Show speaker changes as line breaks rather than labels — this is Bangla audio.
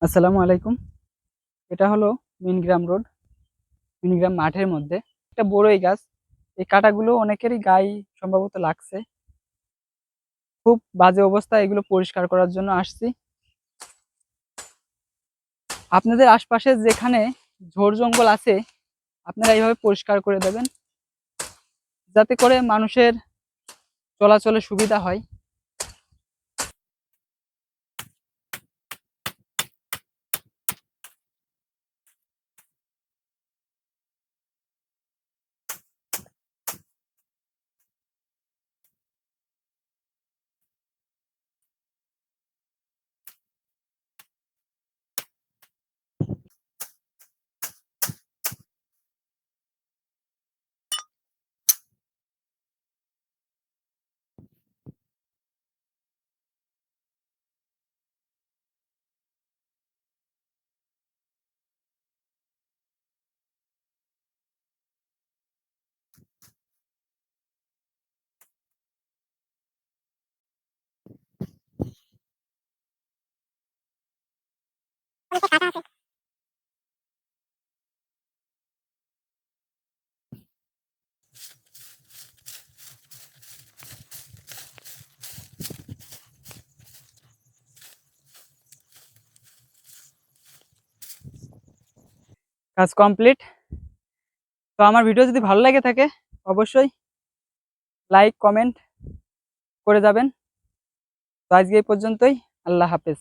আসসালামু আলাইকুম। এটা হলো মিনগ্রাম রোড, মিনগ্রাম মাঠের মধ্যে একটা বড়ই গাছ। এই কাঁটাগুলো অনেকেরই গায়ে সম্ভবত লাগছে। খুব বাজে অবস্থা, এগুলো পরিষ্কার করার জন্য আসছি। আপনাদের আশপাশে যেখানে ঝোড় জঙ্গল আছে আপনারা এইভাবে পরিষ্কার করে দেবেন, যাতে করে মানুষের চলাচলে সুবিধা হয়। কাজ কমপ্লিট। তো আমার ভিডিও যদি ভালো লাগে থাকে অবশ্যই লাইক কমেন্ট করে যাবেন। তো আজকে এই পর্যন্তই। আল্লাহ হাফেজ।